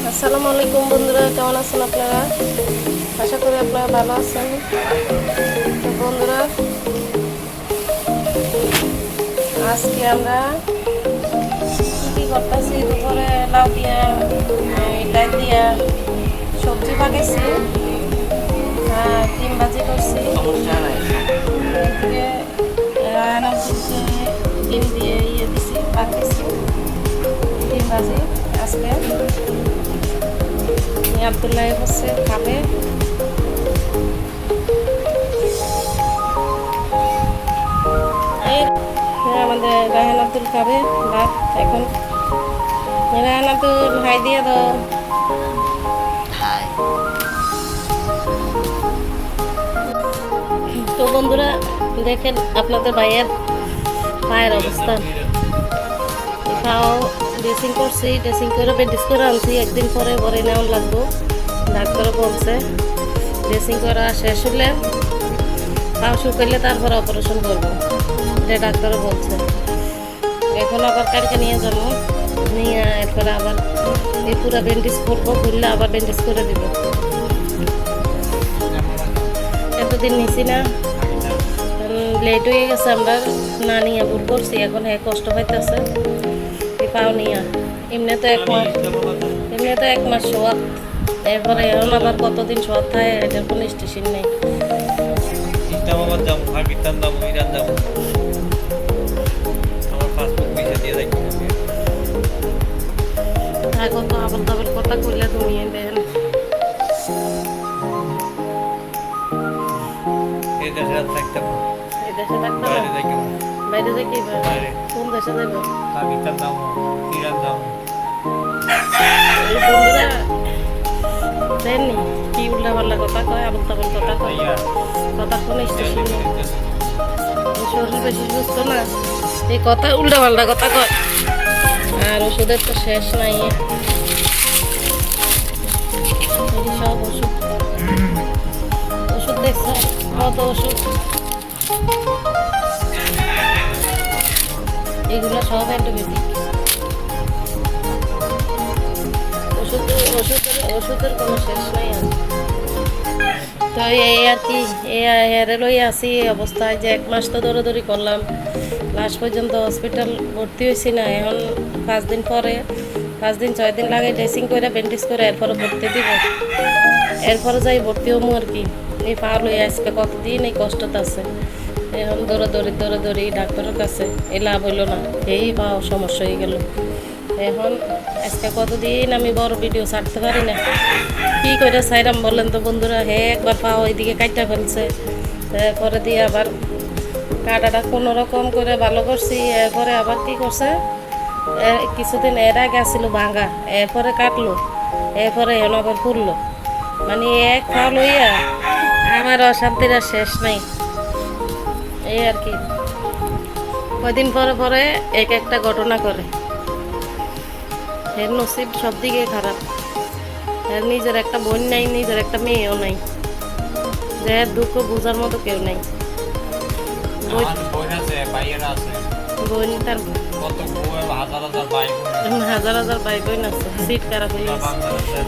আসসালামু আলাইকুম বন্ধুরা, কেমন আছেন আপনারা? আশা করি আপনারা ভালো আছেন। তো বন্ধুরা, আজকে আমরা কী করতেছি, দুপুরে লাউ দিয়া ডাল দিয়া সবজি পাকাইছি, ডিম ভাজি করছি। এদিকে ডিম দিয়ে দিছি, পাকিয়েছি ডিম ভাজি। আজকে আবদুল্লাহ হচ্ছে খাবে। আমাদের রায়হান আব্দুল খাবে ভাত এখন। রায়হান আব্দুল হাই দিয়ে দাও। তো বন্ধুরা, দেখেন আপনাদের ভাইয়ের পায়ের অবস্থা। পাও ড্রেসিং করছি, ড্রেসিং করে ব্যান্ডেজ করে আনছি। একদিন পরে পরে নেওয়া লাগবো, ডাক্তারও বলছে। ড্রেসিং করা শেষ হলে পাও শুকাইলে তারপরে অপারেশন করবো, এটা ডাক্তারও বলছে। এখন আবার কালকে নিয়ে যাবো, নিয়ে এরপরে আবার এই পুরো ব্যান্ডেজ করবো, ঘুরলে আবার ব্যান্ডেজ করে দিব। এতদিন নিছি না, লেট হয়ে গেছে, আমরা না নিয়ে ভুল করছি। এখন হ্যাঁ কষ্ট পাইতেছে পাও নিয়ে। এমনি তো এক মাস শোয়াত, এরপরে এখন আবার কতদিন শোয়াত থাকে এটার কোনো স্টেশন নেই। এখন তো আবার দাবার কথা কইলে তুমি দেন। এই দেশে থাকতে বাইরে যাই কি কোন দেশে যাইব? বন্ধুরা দেননি কি উল্টা পাল্লা কথা কয়, আবল তাবল কথা কয়, কথা কোনো স্টেশন নেই। শরীর বেশি সুস্থ না, এই কথা উল্টা পাল্টা কথা কয়। আর ওষুধের তো শেষ নাই, সব ওষুধ দেখছ কত ওষুধ, এগুলো সব অ্যান্টিবায়োটিক। ওষুধের কোনো শেষ নাই। তো এই আর কি, হেরে লই আসি অবস্থায় যে 1 মাস তো দৌড়াদৌড়ি করলাম, লাস্ট পর্যন্ত হসপিটাল ভর্তি হয়েছি না। এখন 5 দিন পরে 5 দিন 6 দিন লাগে ড্রেসিং করে ব্যান্ডেজ করে এরপরে ভর্তি দিব। এরপরে যাই ভর্তি হবো আর কি। এই পা লই আজকে কতদিন এই কষ্টটা আছে। এখন দৌড়াদৌড়ি ডাক্তারের কাছে, এই লাভ হইল না, এই পাও সমস্যা হয়ে গেল। এখন আজকে কতদিন আমি বড় ভিডিও ছাড়তে পারি না, কি করে সাইরাম বলেন তো বন্ধুরা। একবার পাও ওইদিকে কাটটা ফেলছে, তারপরে দিয়ে আবার কাটাটা কোনো রকম করে ভালো করছি। এরপরে আবার কি করছে, কিছুদিন এর আগে আসছিল ভাঙা, এরপরে কাটলো, এরপরে এখন আবার ফুললো। মানে এক পা লইয়া আমার অশান্তির আর শেষ নাই। এই আর কি, কয়দিন পরে এক একটা ঘটনা করে। এর নসিব সব দিকে খারাপ। এর নিজের একটা বোন নাই, নিজের একটা মেয়েও নাই, যে দুঃখ বোঝার মতো কেউ নাই। বোন তার হাজার ভাই বোন আছে, সিট খারাপ হয়ে গেছে।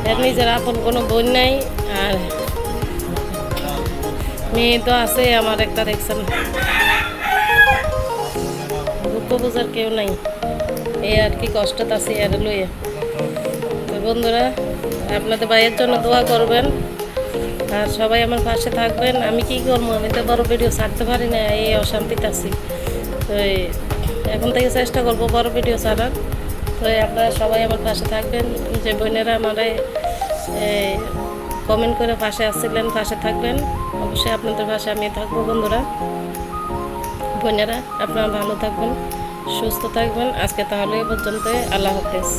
এর নিজের আপন কোনো বোন নাই, আর মেয়ে তো আছে আমার একটা, দেখছেন, দুঃখ বোঝার কেউ নাই। এই আর কি কষ্টত আছে আর লইয়া। তো বন্ধুরা, আপনাদের ভাইয়ের জন্য দোয়া করবেন, আর সবাই আমার পাশে থাকবেন। আমি কি করবো, আমি তো বড় ভিডিও ছাড়তে পারি না, এই অশান্তিতে আছি। তো এখন থেকে চেষ্টা করবো বড় ভিডিও ছাড়ার। তো আপনারা সবাই আমার পাশে থাকবেন, যে বোনেরা আমারে কমেন্ট করে পাশে আসছিলেন, পাশে থাকবেন। অবশ্যই আপনাদের পাশে আমি থাকবো বন্ধুরা। বোনেরা আপনারা ভালো থাকবেন, সুস্থ থাকবেন। আজকে তাহলে এ পর্যন্ত, আল্লাহ হাফেজ।